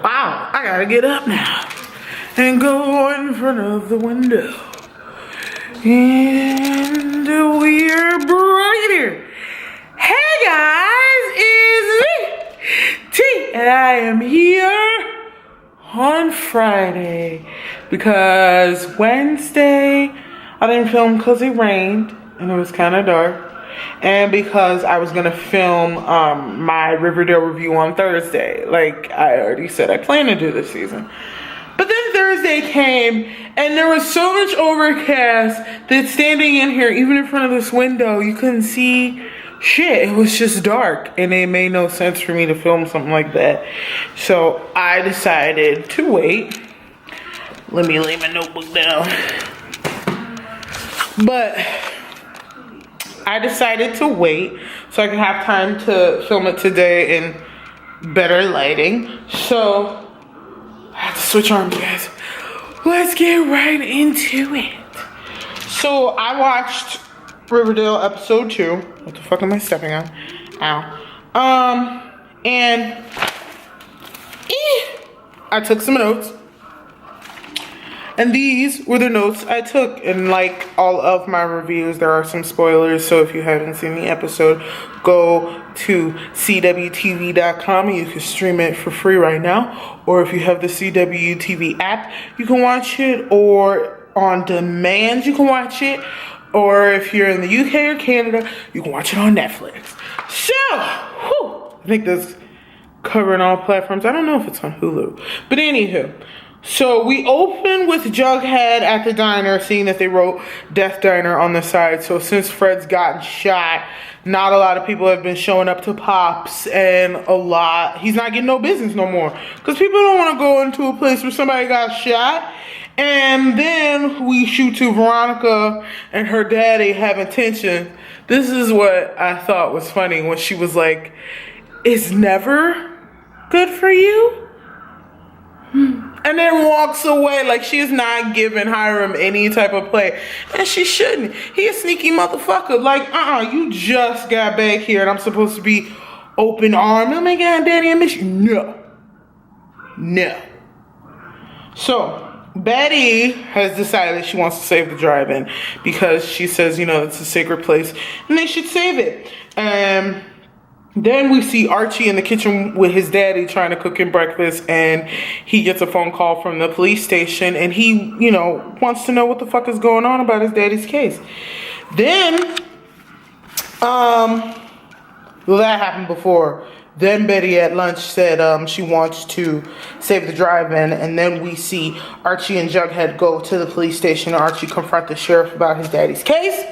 Wow, I gotta get up now and go in front of the window. And we're brighter. Hey guys, it's me, T, and I am here on Friday because Wednesday I didn't film because it rained and it was kind of dark, and because I was gonna film my Riverdale review on Thursday, like I already said I plan to do this season. But then Thursday came and there was so much overcast that standing in here, even in front of this window, you couldn't see shit. It was just dark and it made no sense for me to film something like that. So I decided to wait. Let me lay my notebook down. But I decided to wait so I could have time to film it today in better lighting. So I have to switch arms, guys. Let's get right into it. So I watched Riverdale episode 2. What the fuck am I stepping on? Ow. And I took some notes. And these were the notes I took. And like all of my reviews, there are some spoilers. So if you haven't seen the episode, go to cwtv.com and you can stream it for free right now. Or if you have the CWTV app, you can watch it. Or on demand, you can watch it. Or if you're in the UK or Canada, you can watch it on Netflix. So, I think that's covering all platforms. I don't know if it's on Hulu. But anywho. So we open with Jughead at the diner, seeing that they wrote Death Diner on the side. So since Fred's gotten shot, not a lot of people have been showing up to Pops, and he's not getting no business no more. Because people don't want to go into a place where somebody got shot. And then we shoot to Veronica and her daddy having tension. This is what I thought was funny when she was like, "It's never good for you?" And then walks away like she's not giving Hiram any type of play. And she shouldn't. He a sneaky motherfucker. Like, you just got back here and I'm supposed to be open armed. Oh my God, Daddy, I miss you. No. So, Betty has decided she wants to save the drive-in because she says, it's a sacred place and they should save it. Then we see Archie in the kitchen with his daddy trying to cook him breakfast, and he gets a phone call from the police station, and he, wants to know what the fuck is going on about his daddy's case. Then, well, that happened before. Then Betty at lunch said she wants to save the drive-in, and then we see Archie and Jughead go to the police station. Archie confront the sheriff about his daddy's case.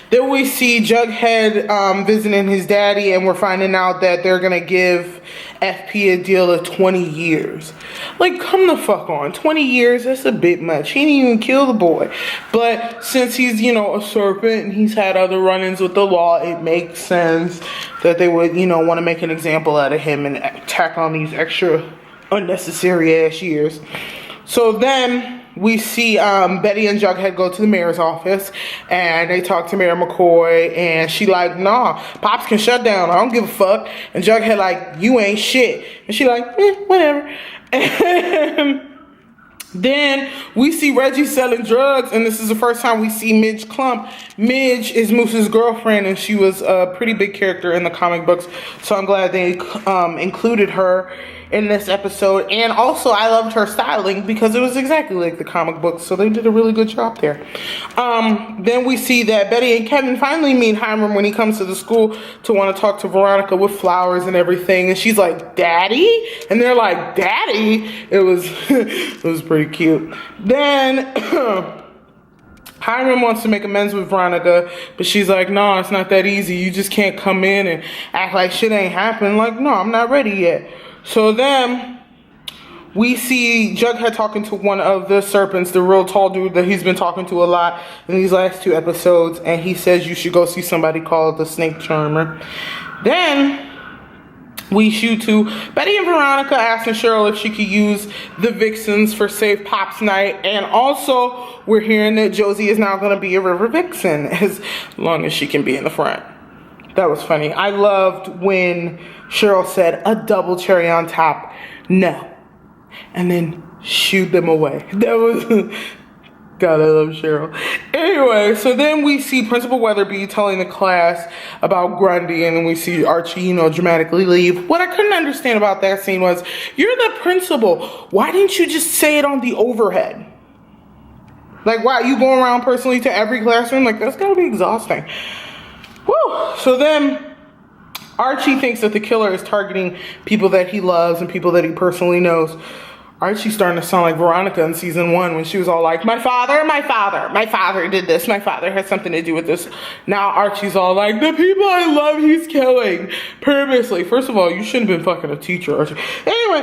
Then we see Jughead visiting his daddy, and we're finding out that they're going to give FP a deal of 20 years. Like, come the fuck on. 20 years, that's a bit much. He didn't even kill the boy. But since he's, a serpent and he's had other run-ins with the law, it makes sense that they would, want to make an example out of him and tack on these extra unnecessary ass years. So then we see Betty and Jughead go to the mayor's office and they talk to Mayor McCoy, and she like, "Nah, Pops can shut down. I don't give a fuck." And Jughead like, "You ain't shit." And she like, whatever. And then we see Reggie selling drugs, and this is the first time we see Midge Clump. Midge is Moose's girlfriend, and she was a pretty big character in the comic books, so I'm glad they included her in this episode. And also I loved her styling because it was exactly like the comic books, so they did a really good job there. Then we see that Betty and Kevin finally meet Hiram when he comes to the school to want to talk to Veronica with flowers and everything, and she's like, "Daddy?" And they're like, "Daddy?" It was pretty cute. Then Hiram wants to make amends with Veronica, but she's like, "No, it's not that easy. You just can't come in and act like shit ain't happened." Like, "No, I'm not ready yet." So then we see Jughead talking to one of the serpents, the real tall dude that he's been talking to a lot in these last 2 episodes, and he says you should go see somebody called the Snake Charmer. Then we shoot to Betty and Veronica asking Cheryl if she could use the Vixens for Save Pops Night, and also we're hearing that Josie is now going to be a River Vixen as long as she can be in the front. That was funny. I loved when Cheryl said, "A double cherry on top." No. and then shooed them away. That was, God, I love Cheryl. Anyway, so then we see Principal Weatherby telling the class about Grundy, and then we see Archie, you know, dramatically leave. What I couldn't understand about that scene was, you're the principal. Why didn't you just say it on the overhead? Like, why you going around personally to every classroom? Like, that's gotta be exhausting. Woo! So then Archie thinks that the killer is targeting people that he loves and people that he personally knows. Archie's starting to sound like Veronica in season 1 when she was all like, my father did this, my father had something to do with this. Now Archie's all like, the people I love he's killing purposely. First of all, you shouldn't have been fucking a teacher, Archie. Anyway,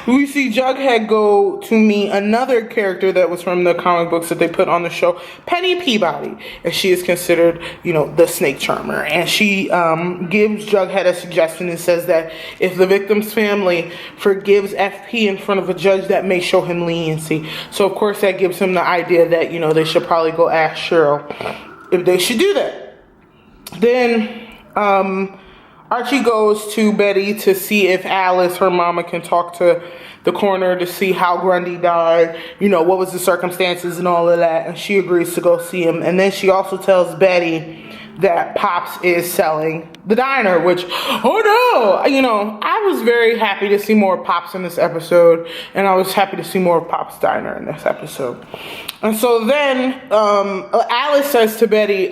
we see Jughead go to meet another character that was from the comic books that they put on the show, Penny Peabody, and she is considered, you know, the snake charmer. And she gives Jughead a suggestion and says that if the victim's family forgives FP in front of a judge, that may show him leniency. So of course that gives him the idea that, you know, they should probably go ask Cheryl if they should do that. Then Archie goes to Betty to see if Alice, her mama, can talk to the coroner to see how Grundy died, you know, what was the circumstances and all of that. And she agrees to go see him. And then she also tells Betty that Pops is selling the diner, which, oh no, you know, I was very happy to see more of Pops in this episode. And I was happy to see more of Pops' diner in this episode. And so then Alice says to Betty,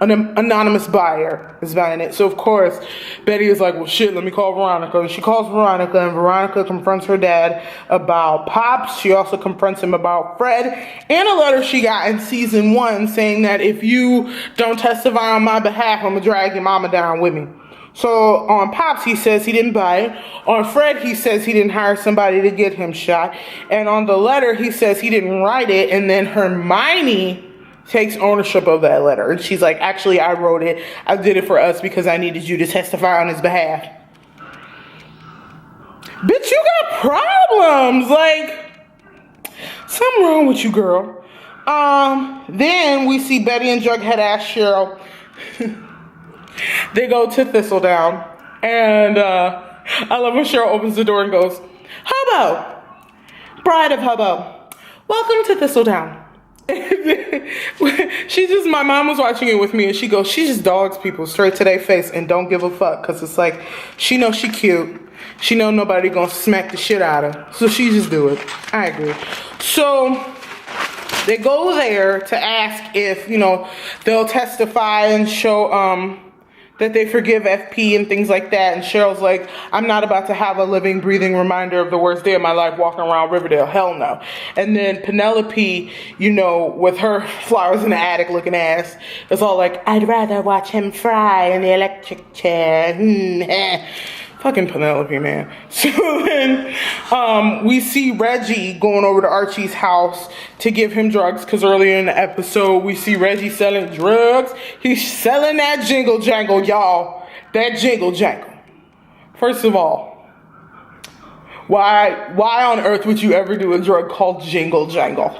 an anonymous buyer is buying it. So of course, Betty is like, well shit, let me call Veronica. And she calls Veronica, and Veronica confronts her dad about Pops. She also confronts him about Fred and a letter she got in season 1 saying that if you don't testify on my behalf, I'm gonna drag your mama down with me. So on Pops, he says he didn't buy it. On Fred, he says he didn't hire somebody to get him shot. And on the letter, he says he didn't write it. And then Hermione takes ownership of that letter. And she's like, actually, I wrote it. I did it for us because I needed you to testify on his behalf. Bitch, you got problems. Like, something wrong with you, girl. Then we see Betty and Jughead ask Cheryl. They go to Thistledown. And I love when Cheryl opens the door and goes, Hobo, bride of Hobo, welcome to Thistledown. My mom was watching it with me, and she goes, she just dogs people straight to their face and don't give a fuck, because it's like, she knows she cute, she know nobody gonna smack the shit out of her, so she just do it. I agree. So they go there to ask if, you know, they'll testify and show that they forgive FP and things like that. And Cheryl's like, I'm not about to have a living, breathing reminder of the worst day of my life walking around Riverdale. Hell no. And then Penelope, you know, with her flowers in the attic looking ass, is all like, I'd rather watch him fry in the electric chair. Fucking Penelope, man. So then we see Reggie going over to Archie's house to give him drugs, because earlier in the episode we see Reggie selling drugs. He's selling that jingle jangle, y'all. That jingle jangle. First of all, why on earth would you ever do a drug called jingle jangle?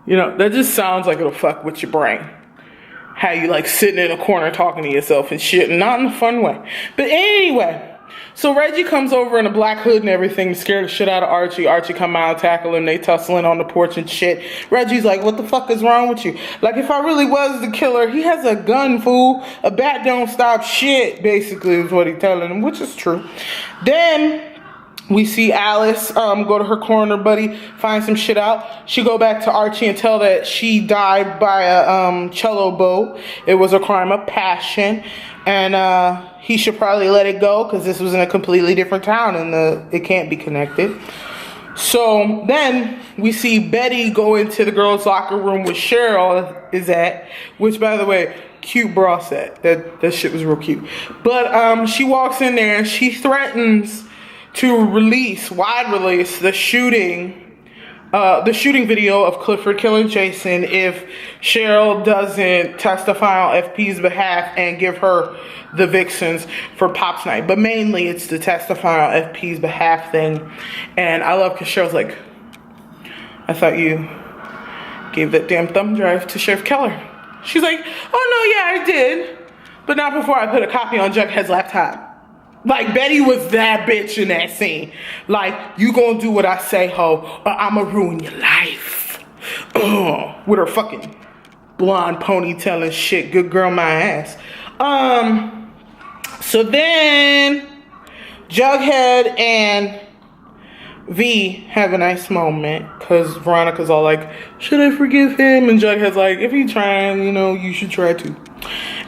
You know, that just sounds like it'll fuck with your brain. How you like sitting in a corner talking to yourself and shit, and not in a fun way. But anyway, so Reggie comes over in a black hood and everything to scare the shit out of Archie. Archie come out, tackle him, they tussling on the porch and shit. Reggie's like, what the fuck is wrong with you? Like, if I really was the killer, he has a gun, fool. A bat don't stop shit, basically, is what he's telling him, which is true. Then we see Alice go to her coroner buddy, find some shit out. She go back to Archie and tell that she died by a cello boat. It was a crime of passion. And he should probably let it go, because this was in a completely different town and it can't be connected. So then we see Betty go into the girls' locker room with Cheryl is at, which, by the way, cute bra set. That shit was real cute. But she walks in there and she threatens to wide release the shooting video of Clifford killing Jason if Cheryl doesn't testify on FP's behalf and give her the vixens for Pops Night. But mainly it's the testify on FP's behalf thing. And I love because Cheryl's like, I thought you gave that damn thumb drive to Sheriff Keller. She's like, oh no, yeah, I did. But not before I put a copy on Jughead's laptop. Like, Betty was that bitch in that scene. Like, you gonna do what I say, ho, or I'ma ruin your life. With her fucking blonde ponytail and shit. Good girl, my ass. So then Jughead and V have a nice moment because Veronica's all like, should I forgive him? And Jughead's like, if he trying, you know, you should try too.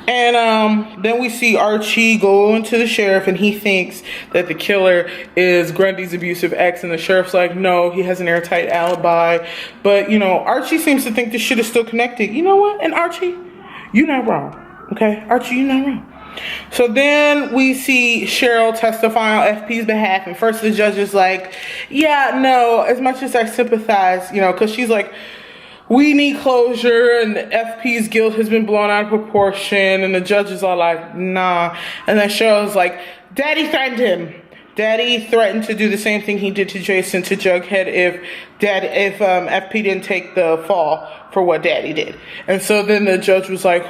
And then we see Archie go into the sheriff, and he thinks that the killer is Grundy's abusive ex, and the sheriff's like, no, he has an airtight alibi. But, you know, Archie seems to think this shit is still connected. You know what? And Archie, you're not wrong. Okay? Archie, you're not wrong. So then we see Cheryl testify on FP's behalf, and first the judge is like, yeah, no, as much as I sympathize, you know, because she's like, we need closure, and FP's guilt has been blown out of proportion, and the judge is all like, nah. And then Cheryl's like, Daddy threatened him. Daddy threatened to do the same thing he did to Jason to Jughead if FP didn't take the fall for what Daddy did. And so then the judge was like,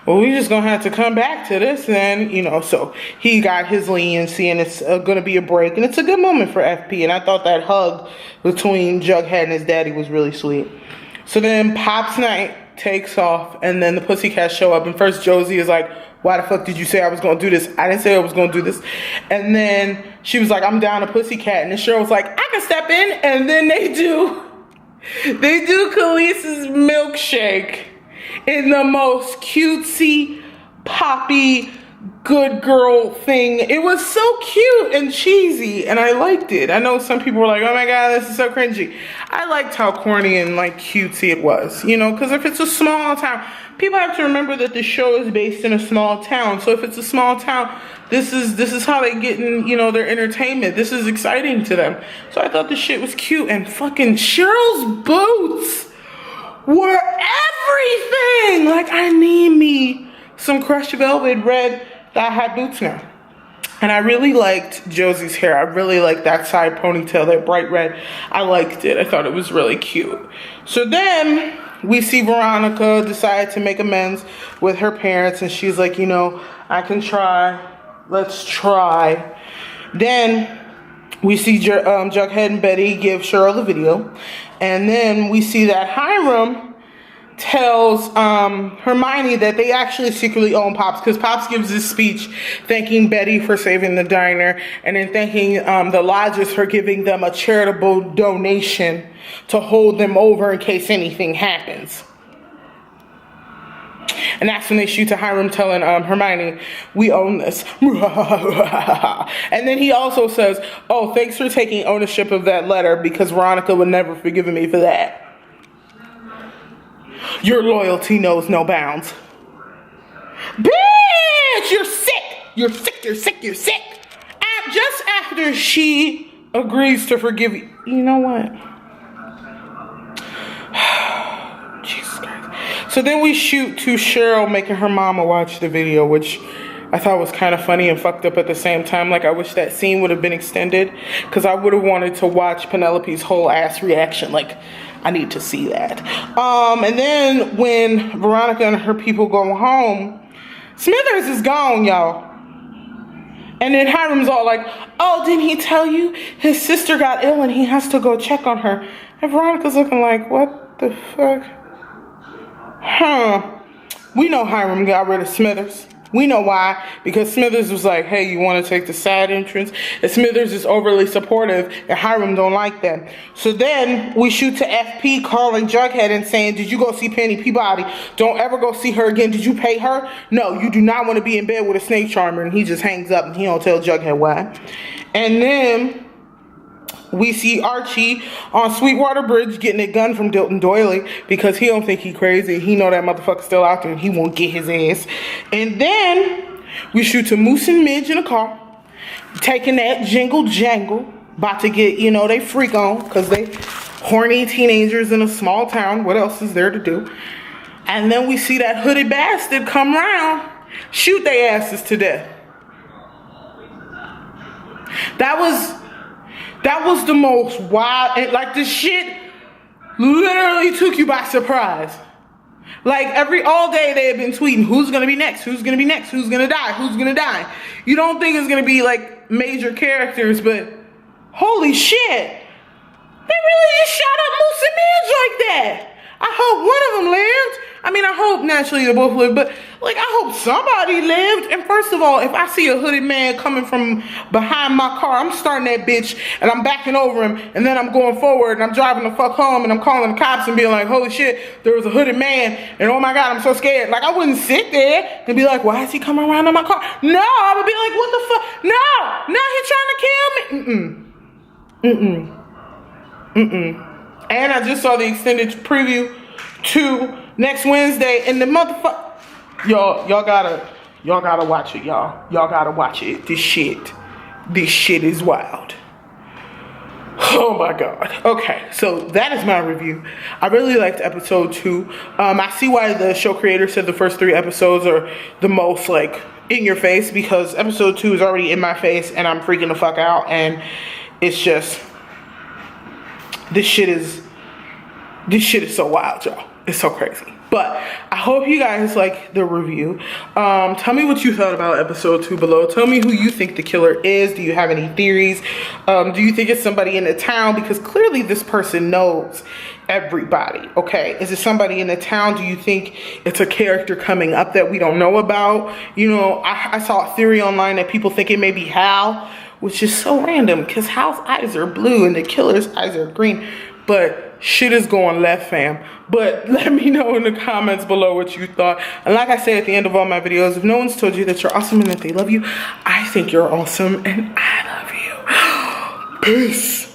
well, we just gonna have to come back to this then, you know. So he got his leniency, and it's gonna be a break, and it's a good moment for FP. And I thought that hug between Jughead and his daddy was really sweet. So then Pop's night takes off, and then the Pussycats show up, and first Josie is like, why the fuck did you say I was gonna do this? I didn't say I was gonna do this. And then she was like, I'm down a Pussycat, and then Cheryl was like, I can step in. And then they do Khaleesi's milkshake in the most cutesy, poppy, good girl thing. It was so cute and cheesy, and I liked it. I know some people were like, oh my god, this is so cringy. I liked how corny and like cutesy it was, you know, because if it's a small town, people have to remember that the show is based in a small town. So if it's a small town, this is how they get in, you know, their entertainment. This is exciting to them. So I thought the shit was cute, and fucking Cheryl's boots were everything. Like, I need me some crushed velvet red thigh-high boots now. And I really liked Josie's hair. I really liked that side ponytail, that bright red. I liked it. I thought it was really cute. So then we see Veronica decide to make amends with her parents, and she's like, you know, I can try. Let's try. Then we see Jughead and Betty give Cheryl the video. And then we see that Hiram tells Hermione that they actually secretly own Pops, because Pops gives this speech thanking Betty for saving the diner, and then thanking the Lodges for giving them a charitable donation to hold them over in case anything happens. And that's when they shoot to Hiram telling Hermione, we own this. And then he also says, oh, thanks for taking ownership of that letter, because Veronica would never forgive me for that. Your loyalty knows no bounds. Bitch, you're sick. You're sick, you're sick, you're sick. And just after she agrees to forgive you, you know what? Jesus Christ. So then we shoot to Cheryl making her mama watch the video, which I thought was kind of funny and fucked up at the same time. Like, I wish that scene would have been extended, because I would have wanted to watch Penelope's whole ass reaction. Like, I need to see that. And then when Veronica and her people go home, Smithers is gone, y'all. And then Hiram's all like, oh, didn't he tell you his sister got ill and he has to go check on her? And Veronica's looking like, what the fuck? Huh. We know Hiram got rid of Smithers. We know why, because Smithers was like, hey, you want to take the side entrance? And Smithers is overly supportive, and Hiram don't like that. So then we shoot to FP calling Jughead and saying, did you go see Penny Peabody? Don't ever go see her again. Did you pay her? No, you do not want to be in bed with a snake charmer. And he just hangs up, and he don't tell Jughead why. And then we see Archie on Sweetwater Bridge getting a gun from Dilton Doily, because he don't think he crazy. He know that motherfucker's still out there, and he won't get his ass. And then we shoot to Moose and Midge in a car, taking that jingle jangle, about to get, you know, they freak on, because they horny teenagers in a small town. What else is there to do? And then we see that hooded bastard come around, shoot their asses to death. That was the most wild, and like, this shit literally took you by surprise. Like all day they have been tweeting, who's gonna be next? Who's gonna be next? Who's gonna die? Who's gonna die? You don't think it's gonna be like major characters, but holy shit. They really just shot up Moose and Midge like that. I hope one of them lived. I mean, I hope naturally they both lived, but like I hope somebody lived. And first of all, if I see a hooded man coming from behind my car, I'm starting that bitch and I'm backing over him, and then I'm going forward and I'm driving the fuck home and I'm calling the cops and being like, holy shit, there was a hooded man and oh my God, I'm so scared. Like I wouldn't sit there and be like, why is he coming around on my car? No, I would be like, what the fuck? No, he's trying to kill me. And I just saw the extended preview to next Wednesday, and the motherfucker, y'all gotta watch it, y'all gotta watch it. This shit is wild. Oh my God. Okay, so that is my review. I really liked episode 2. I see why the show creator said the first 3 episodes are the most like in your face, because episode 2 is already in my face and I'm freaking the fuck out, and it's just, this shit is so wild, y'all. It's so crazy. But I hope you guys like the review. Tell me what you thought about episode 2 below. Tell me who you think the killer is. Do you have any theories? Do you think it's somebody in the town? Because clearly this person knows everybody. Okay, is it somebody in the town? Do you think it's a character coming up that we don't know about? You know, I saw a theory online that people think it may be Hal, which is so random because Hal's eyes are blue and the killer's eyes are green. But shit is going left, fam. But let me know in the comments below what you thought. And like I say at the end of all my videos, if no one's told you that you're awesome and that they love you, I think you're awesome and I love you. Peace.